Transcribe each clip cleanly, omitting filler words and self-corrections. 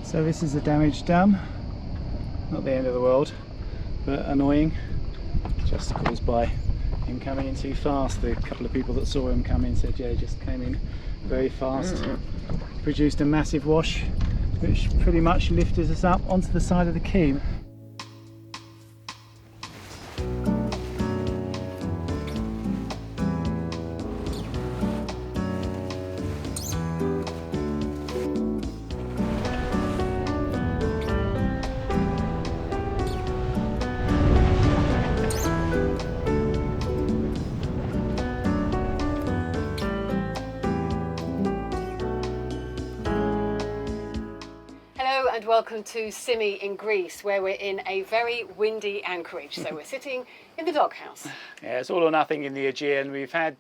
So this is a damaged dam, not the end of the world, but annoying, just caused by him coming in too fast. The couple of people that saw him come in said, yeah, he just came in very fast, produced a massive wash, which pretty much lifted us up onto the side of the quay. And welcome to Symi in Greece, where we're in a very windy anchorage. So we're sitting in the doghouse. Yeah, it's all or nothing in the Aegean. We've had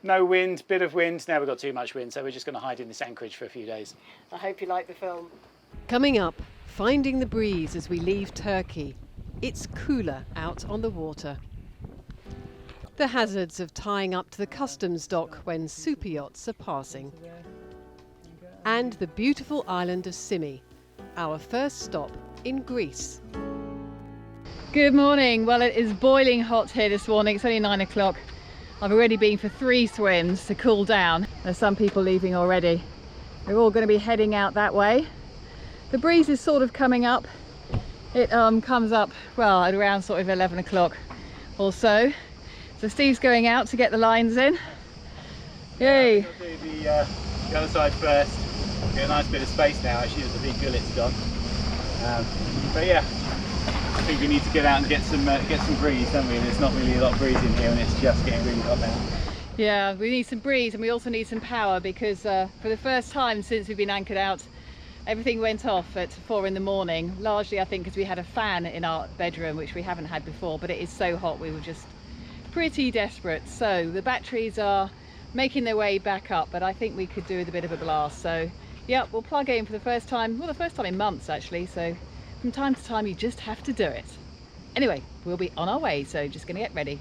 no wind, bit of wind, now we've got too much wind, so we're just going to hide in this anchorage for a few days. I hope you like the film. Coming up, finding the breeze as we leave Turkey. It's cooler out on the water. The hazards of tying up to the customs dock when super yachts are passing. And the beautiful island of Symi, our first stop in Greece. Good morning. Well, it is boiling hot here this morning. It's only 9 o'clock. I've already been for 3 swims to cool down. There's some people leaving already. We're all going to be heading out that way. The breeze is sort of coming up. It comes up, well, at around sort of 11 o'clock or so. So Steve's going out to get the lines in. Yay! Yeah, we'll do the other side first. Get a nice bit of space now actually as the big gullet's gone. But yeah, I think we need to get out and get some breeze, don't we? There's not really a lot of breeze in here and it's just getting really hot now. Yeah, we need some breeze and we also need some power because for the first time since we've been anchored out, everything went off at 4 in the morning. Largely I think because we had a fan in our bedroom, which we haven't had before, but it is so hot we were just pretty desperate. So the batteries are making their way back up, but I think we could do with a bit of a blast. So yeah, we'll plug in for the first time, well, the first time in months actually, so from time to time you just have to do it. Anyway, we'll be on our way, so just gonna get ready.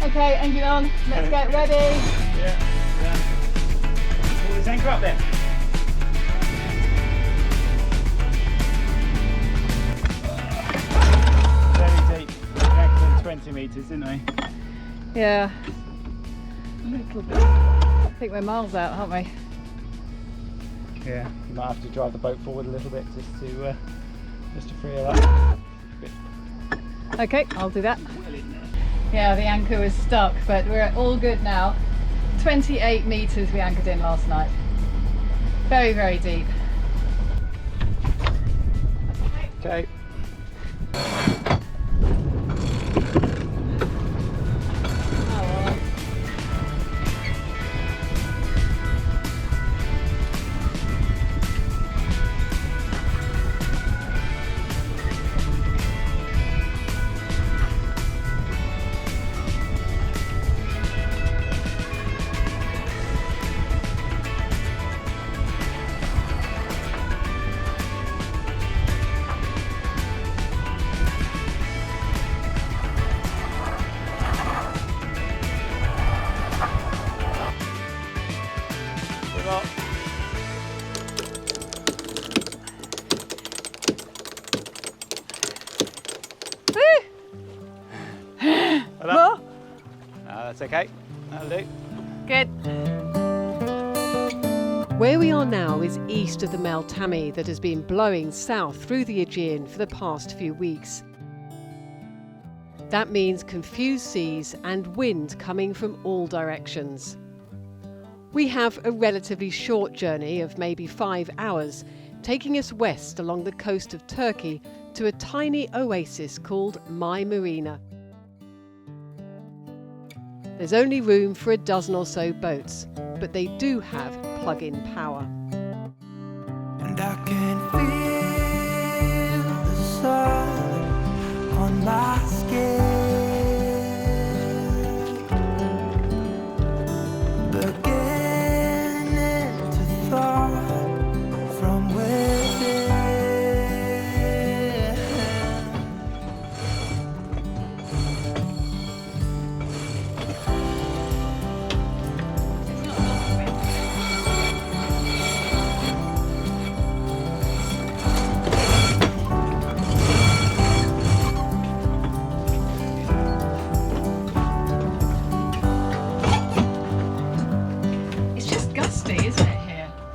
Okay, engine on, let's get ready. Yeah. Pull this anchor up then. Very deep, excellent 20 metres, didn't we? Yeah, a little bit. I think we're miles out, aren't we? Yeah, you might have to drive the boat forward a little bit just to free her up. Okay, I'll do that. Yeah, the anchor was stuck, but we're all good now. 28 metres we anchored in last night. Very, very deep. Okay. More? That's okay. That'll do. Good. Where we are now is east of the Meltemi that has been blowing south through the Aegean for the past few weeks. That means confused seas and wind coming from all directions. We have a relatively short journey of maybe 5 hours, taking us west along the coast of Turkey to a tiny oasis called My Marina. There's only room for a dozen or so boats, but they do have plug-in power. And I can feel the sun on my skin, beginning to thaw from within.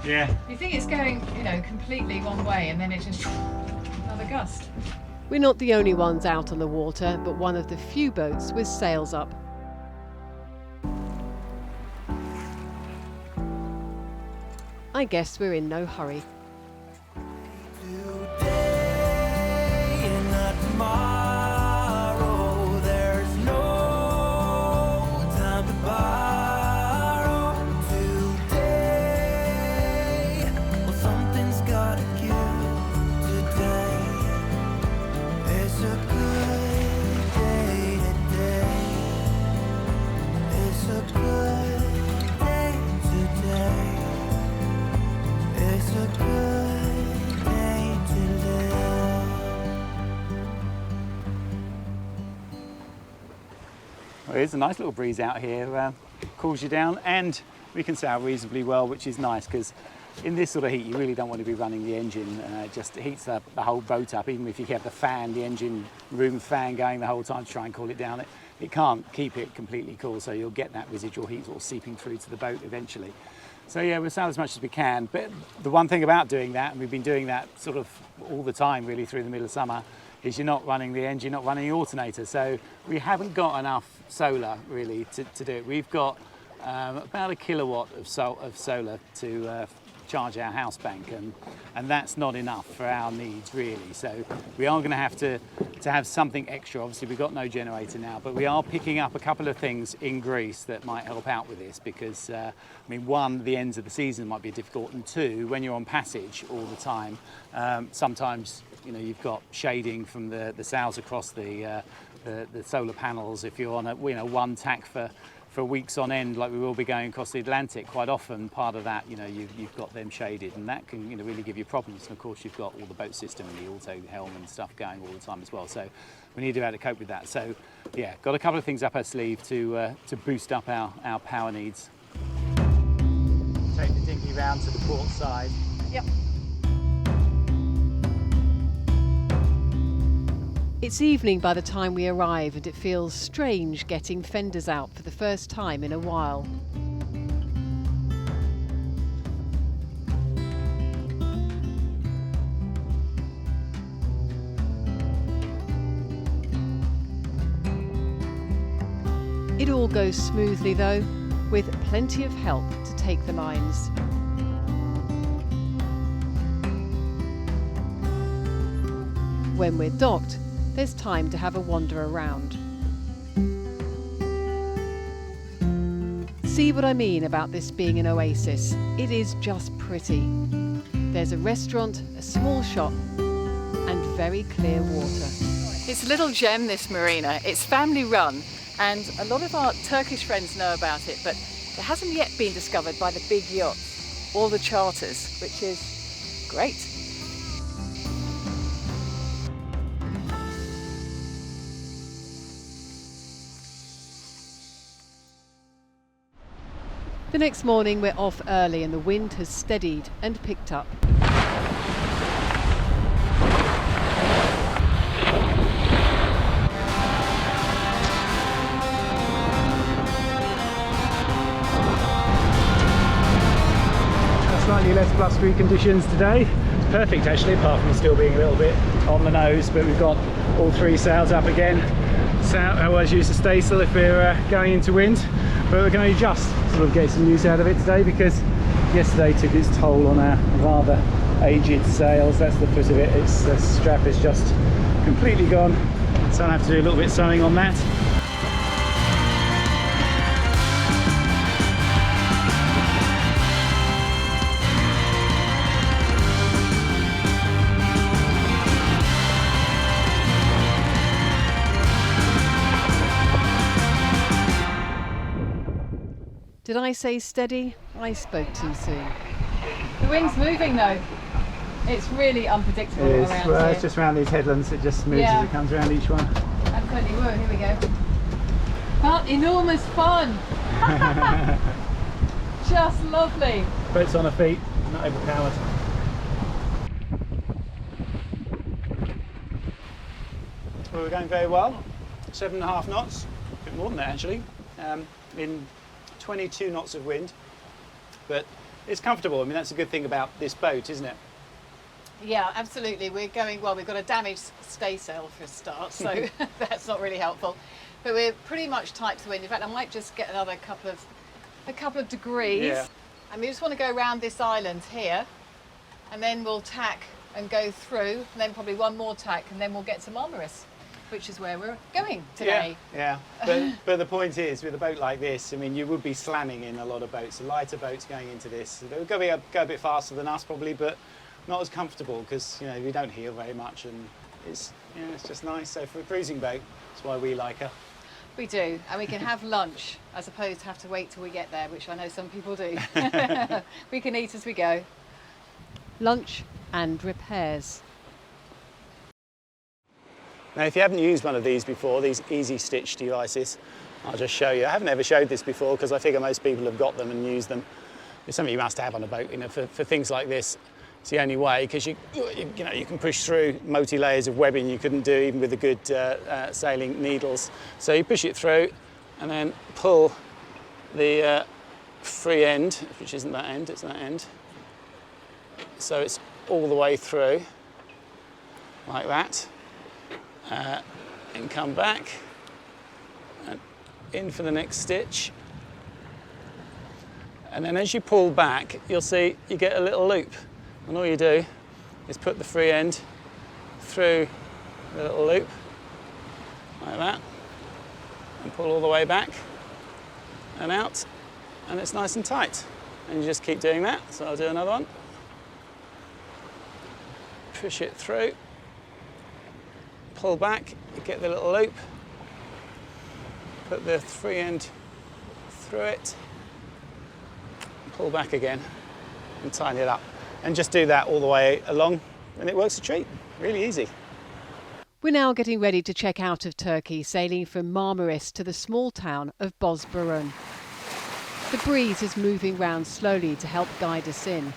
Yeah. You think it's going, you know, completely one way, and then it just another gust. We're not the only ones out on the water, but one of the few boats with sails up. I guess we're in no hurry. Today and not tomorrow, there's no time to borrow. Today, well, something's gotta give today. It's a good day today. It's a good day today. It's a good day to live. Well, it's a nice little breeze out here, cools you down, and we can sail reasonably well, which is nice because in this sort of heat you really don't want to be running the engine. It just heats the whole boat up. Even if you have the engine room fan going the whole time to try and cool it down, it can't keep it completely cool, so you'll get that residual heat sort of seeping through to the boat eventually. So yeah, we'll sail as much as we can, but the one thing about doing that, and we've been doing that sort of all the time really through the middle of summer, is you're not running the engine, not running the alternator. So we haven't got enough solar really to do it. We've got about a kilowatt of solar to charge our house bank, and that's not enough for our needs really. So we are going to have something extra. Obviously we've got no generator now, but we are picking up a couple of things in Greece that might help out with this, because I mean, one, the ends of the season might be difficult, and two, when you're on passage all the time, sometimes you know you've got shading from the sails across the solar panels. If you're on a one tack for weeks on end, like we will be going across the Atlantic, quite often part of that, you know, you've got them shaded, and that can, you know, really give you problems. And of course you've got all the boat system and the auto helm and stuff going all the time as well, so we need to be able to cope with that. So yeah, got a couple of things up our sleeve to boost up our power needs. Take the dinghy round to the port side. Yep. It's evening by the time we arrive, and it feels strange getting fenders out for the first time in a while. It all goes smoothly though, with plenty of help to take the lines. When we're docked, there's time to have a wander around. See what I mean about this being an oasis? It is just pretty. There's a restaurant, a small shop, and very clear water. It's a little gem, this marina. It's family run, and a lot of our Turkish friends know about it, but it hasn't yet been discovered by the big yachts or the charters, which is great. The next morning we're off early and the wind has steadied and picked up. Slightly less blustery conditions today. It's perfect actually, apart from still being a little bit on the nose, but we've got all three sails up again. So I always use the staysail if we're going into wind, but we're going to just sort of get some use out of it today, because yesterday took its toll on our rather aged sails. That's the foot of it. The strap is just completely gone, so I'll have to do a little bit of sewing on that. Did I say steady? I spoke too soon. The wind's moving though. It's really unpredictable around here. It's just around these headlands, it just moves as it comes around each one. Absolutely. Whoa, here we go. But enormous fun. Just lovely. Boats on her feet, not overpowered. Well, we're going very well. 7.5 knots, a bit more than that actually. In 22 knots of wind, but it's comfortable. I mean, that's a good thing about this boat, isn't it? Yeah, absolutely. We're going, well, we've got a damaged staysail for a start, so that's not really helpful. But we're pretty much tight to the wind. In fact, I might just get another couple of degrees. Yeah. And we just want to go around this island here, and then we'll tack and go through, and then probably one more tack, and then we'll get to Marmaris, which is where we're going today. Yeah. But the point is, with a boat like this, I mean, you would be slamming in a lot of boats. The lighter boats going into this, they'll go a bit faster than us probably, but not as comfortable because, you know, we don't heel very much, and it's just nice. So for a cruising boat, that's why we like her. We do, and we can have lunch as opposed to have to wait till we get there, which I know some people do. We can eat as we go. Lunch and repairs. Now, if you haven't used one of these before, these easy stitch devices, I'll just show you. I haven't ever showed this before because I figure most people have got them and used them. It's something you must have on a boat, you know, for things like this. It's the only way, because you can push through multi-layers of webbing you couldn't do even with the good sailing needles. So you push it through and then pull the free end, which isn't that end, it's that end. So it's all the way through, like that. And come back and in for the next stitch. And then as you pull back, you'll see you get a little loop. And all you do is put the free end through the little loop, like that, and pull all the way back and out, and it's nice and tight. And you just keep doing that. So I'll do another one. Push it through, pull back, you get the little loop, put the free end through it, pull back again, and tighten it up. And just do that all the way along, and it works a treat. Really easy. We're now getting ready to check out of Turkey, sailing from Marmaris to the small town of Bozburun. The breeze is moving round slowly to help guide us in.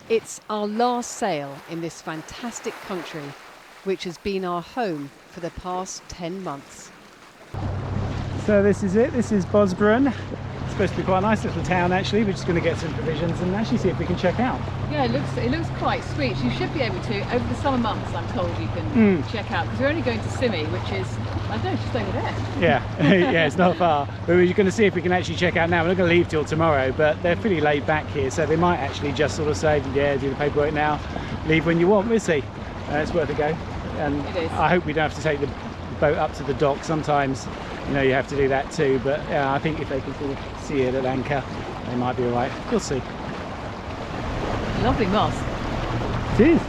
It's our last sail in this fantastic country, which has been our home for the past 10 months. So this is it. This is Bozburun. It's supposed to be quite a nice little town actually. We're just going to get some provisions and actually see if we can check out. Yeah, it looks quite sweet. You should be able to, over the summer months, I'm told you can check out, because we're only going to Simi, which is, I don't know, just over there. Yeah, yeah, it's not far. But we're going to see if we can actually check out now. We're not going to leave till tomorrow, but they're pretty laid back here, so they might actually just sort of say, yeah, do the paperwork now, leave when you want. We'll see. It's worth a go. And It is. I hope we don't have to take the boat up to the dock. Sometimes, you know, you have to do that too, but I think if they can sort of see it at anchor, they might be all right. We'll see. Lovely mosque. It is.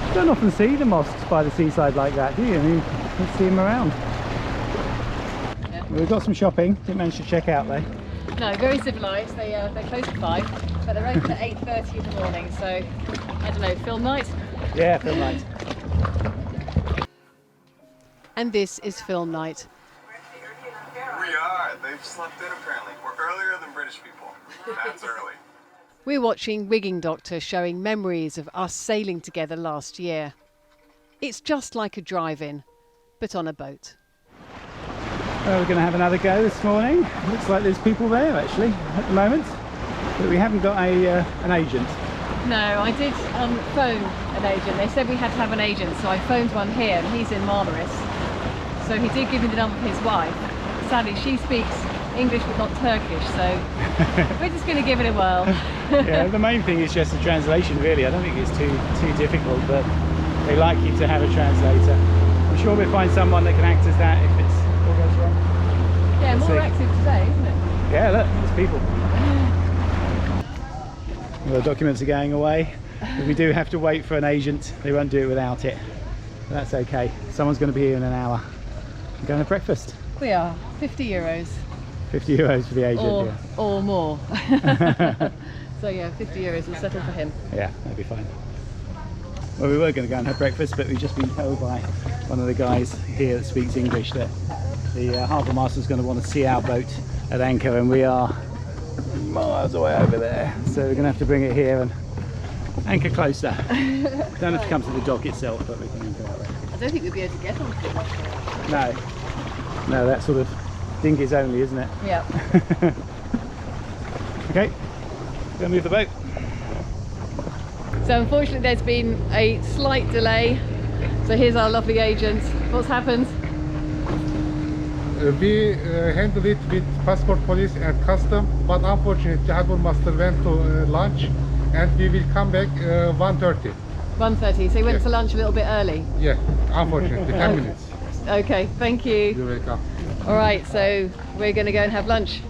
You don't often see the mosques by the seaside like that, do you? I mean, you don't see them around. Yeah. Well, we've got some shopping. Didn't manage to check out though. No, very civilised. They're closed at 5, but they're open at 8:30 in the morning. So I don't know, film night. Yeah, film night. And this is film night. We are. They've slept in apparently. We're earlier than British people. That's early. We're watching Rigging Doctor showing memories of us sailing together last year. It's just like a drive-in, but on a boat. Well, we're going to have another go this morning. Looks like there's people there actually at the moment, but we haven't got an agent. No, I did phone an agent. They said we had to have an agent, so I phoned one here, and he's in Marmaris. So he did give me the number of his wife. Sadly, she speaks English but not Turkish, so we're just going to give it a whirl. Yeah, the main thing is just the translation really. I don't think it's too difficult, but they like you to have a translator. I'm sure we'll find someone that can act as that if it's all goes wrong. Yeah, Let's more see. active today, isn't it? Yeah, look, there's people. Well, the documents are going away, but we do have to wait for an agent. They won't do it without it. But that's okay. Someone's going to be here in an hour. We're going to breakfast. We are. 50 euros 50 euros for the agent. or more. So yeah, 50 euros will settle for him. Yeah, that'd be fine. Well, we were going to go and have breakfast, but we've just been told by one of the guys here that speaks English that the harbour master's going to want to see our boat at anchor, and we are miles away over there. So we're going to have to bring it here and anchor closer. Don't have to come to the dock itself, but we can anchor that way. I don't think we'll be able to get onto it much more. No, that's sort of dinghies only, isn't it? Yeah. Okay, Go move the boat. So unfortunately there's been a slight delay. So here's our lovely agent. What's happened? We handled it with passport police and custom, but unfortunately the harbour master went to lunch, and we will come back 1:30. 1:30. So you went for lunch a little bit early. Yeah, unfortunately, 10 minutes. Okay, thank you. You're welcome. All right, so we're going to go and have lunch.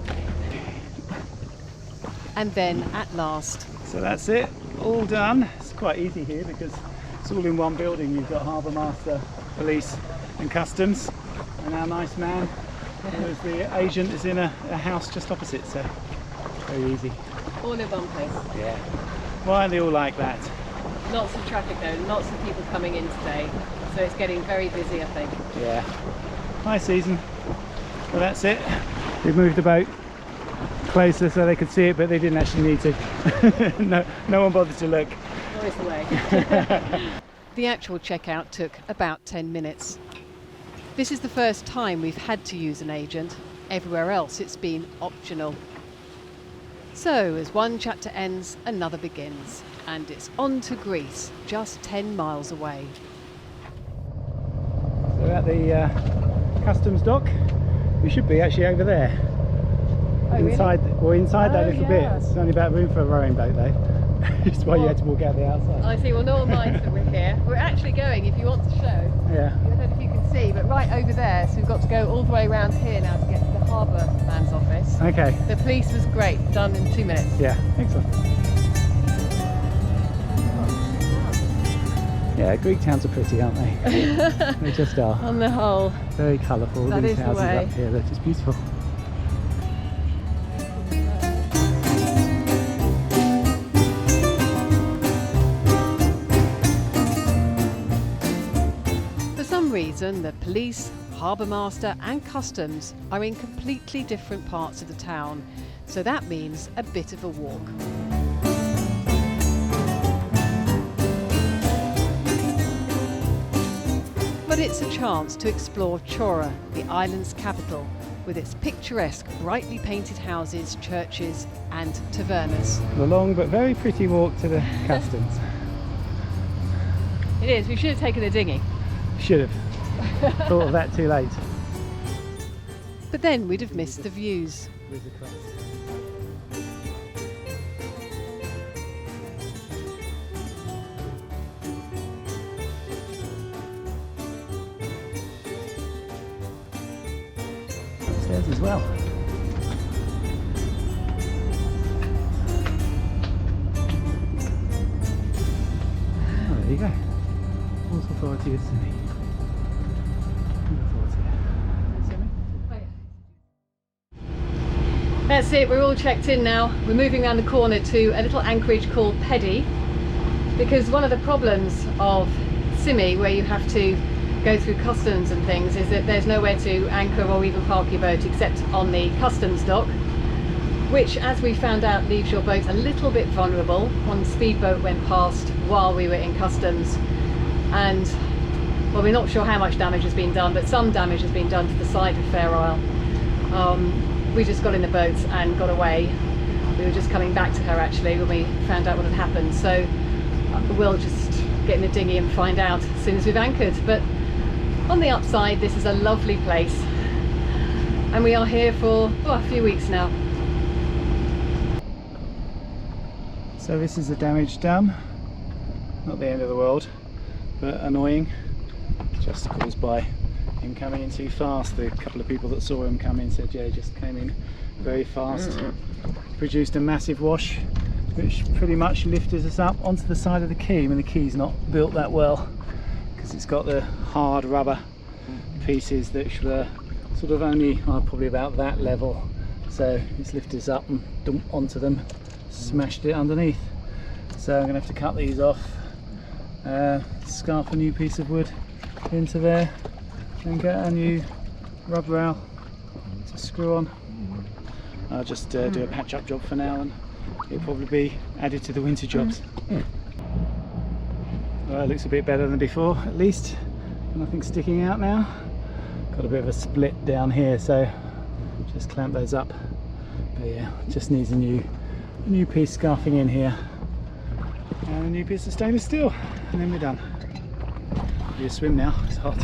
And then at last, So that's it, all done. It's quite easy here because it's all in one building. You've got harbour master, police and customs, and our nice man who is the agent is in a house just opposite, so very easy. All in one place. Yeah. Why are they all like that? Lots of traffic though, lots of people coming in today. So it's getting very busy, I think. Yeah. High season. Well, that's it. We've moved the boat closer so they could see it, but they didn't actually need to. no one bothered to look. Always the way. the actual checkout took about 10 minutes. This is the first time we've had to use an agent. Everywhere else it's been optional. So as one chapter ends, another begins. And it's on to Greece, just 10 miles away. So at the customs dock, we should be actually over there. Oh, really? Inside that Oh, little yeah. bit. It's only about room for a rowing boat though. That's why you had to walk out the outside. I see, well no one minds that we're here. We're actually going, if you want to show, Yeah. I don't know if you can see, but right over there, so we've got to go all the way around here now to get to the harbour man's office. Okay. The police was great, done in 2 minutes. Yeah. Excellent. Yeah, Greek towns are pretty, aren't they? They just are. On the whole. Very colourful. That These is the houses way. up here, they're just beautiful. For some reason, the police, harbour master and customs are in completely different parts of the town, so that means a bit of a walk. But it's a chance to explore Chora, the island's capital, with its picturesque, brightly painted houses, churches and tavernas. The long but very pretty walk to the customs. It is, we should have taken a dinghy. Should have. Thought of that too late. But then we'd have missed the views. Upstairs as well. Oh, there you go. Port Authority of Sydney. That's it, we're all checked in now. We're moving around the corner to a little anchorage called Pedi, because one of the problems of Symi, where you have to go through customs and things, is that there's nowhere to anchor or even park your boat except on the customs dock, which, as we found out, leaves your boat a little bit vulnerable. One speedboat went past while we were in customs, and well, we're not sure how much damage has been done, but some damage has been done to the side of Fair Isle. We just got in the boat and got away. We were just coming back to her actually when we found out what had happened, so we'll just get in the dinghy and find out as soon as we've anchored. But on the upside, this is a lovely place, and we are here for a few weeks now. So this is the damage done. Not the end of the world, but annoying. Just caused by him coming in too fast. The couple of people that saw him come in said, yeah, he just came in very fast. Produced a massive wash, which pretty much lifted us up onto the side of the quay. I mean, the quay's not built that well because it's got the hard rubber pieces that were sort of only probably about that level. So it's lifted us up and dumped onto them, smashed it underneath. So I'm going to have to cut these off, scarf a new piece of wood into there and get a new rub rail to screw on. I'll just do a patch up job for now, and it'll probably be added to the winter jobs. Well, it looks a bit better than before, at least. Nothing sticking out now. Got a bit of a split down here, so just clamp those up. But yeah, just needs a new a new piece scarfing in here, and a new piece of stainless steel, and then we're done. Do a swim now, it's hot.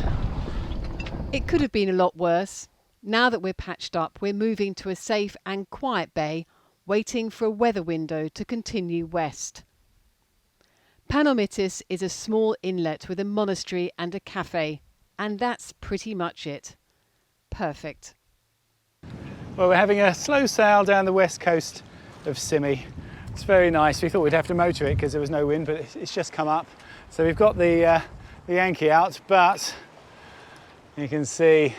It could have been a lot worse. Now that we're patched up, we're moving to a safe and quiet bay, waiting for a weather window to continue west. Panormitis is a small inlet with a monastery and a cafe, and that's pretty much it. Perfect. Well, we're having a slow sail down the west coast of Symi. It's very nice. We thought we'd have to motor it because there was no wind, but it's just come up. So we've got the Yankee out, but you can see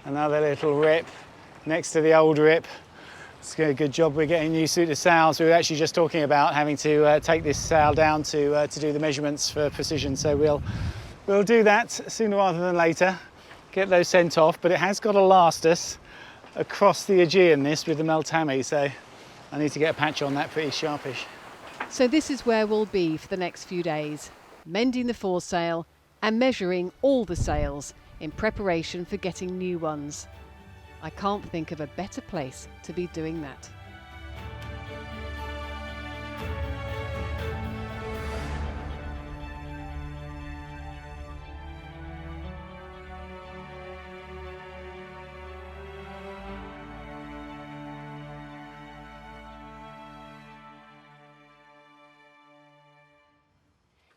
another little rip next to the old rip. It's a good job we're getting used to the sails. We were actually just talking about having to take this sail down to do the measurements for precision. So we'll do that sooner rather than later, get those sent off. But it has got to last us across the Aegean, this, with the Meltemi. So I need to get a patch on that pretty sharpish. So this is where we'll be for the next few days, mending the foresail and measuring all the sails in preparation for getting new ones. I can't think of a better place to be doing that.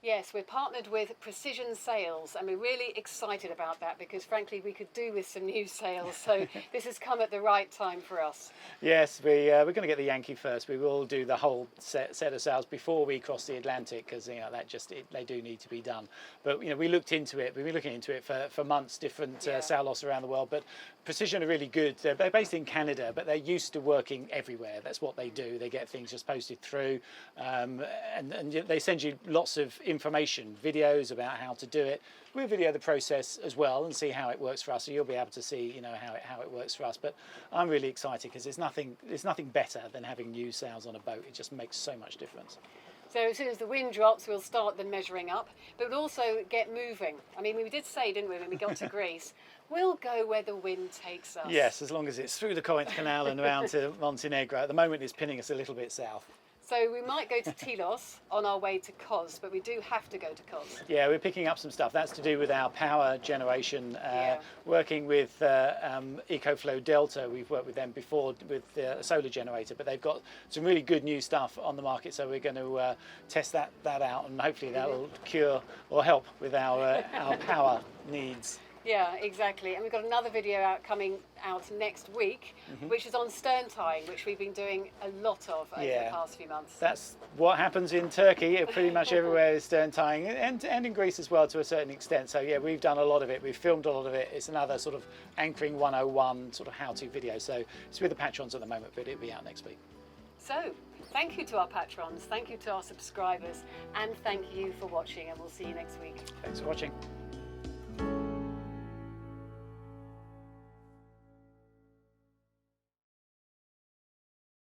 Yes, we're partnered with Precision Sails, and we're really excited about that because, frankly, we could do with some new sails. So this has come at the right time for us. Yes, we're going to get the Yankee first. We will do the whole set of sails before we cross the Atlantic because they do need to be done. But we looked into it. We've been looking into it for months. Different sail loss around the world, but Precision are really good. They're based in Canada, but they're used to working everywhere. That's what they do. They get things just posted through, and they send you lots of information, videos about how to do it. We'll video the process as well and see how it works for us, so you'll be able to see how it works for us. But I'm really excited because there's nothing better than having new sails on a boat. It just makes so much difference. So as soon as the wind drops, we'll start the measuring up, but we'll also get moving. I mean, we did say, didn't we, when we got to Greece, we'll go where the wind takes us. Yes, as long as it's through the Corinth Canal and around to Montenegro. At the moment it's pinning us a little bit south. So we might go to Tilos on our way to Kos, but we do have to go to Kos. Yeah, we're picking up some stuff. That's to do with our power generation, working with EcoFlow Delta. We've worked with them before with a solar generator, but they've got some really good new stuff on the market. So we're going to test that out, and hopefully that will cure or help with our power needs. Yeah, exactly. And we've got another video coming out next week, which is on stern tying, which we've been doing a lot of over the past few months. That's what happens in Turkey. Pretty much everywhere is stern tying, and in Greece as well to a certain extent. So yeah, we've done a lot of it. We've filmed a lot of it. It's another sort of anchoring 101 sort of how-to video. So it's with the patrons at the moment, but it'll be out next week. So thank you to our patrons, thank you to our subscribers, and thank you for watching, and we'll see you next week. Thanks for watching.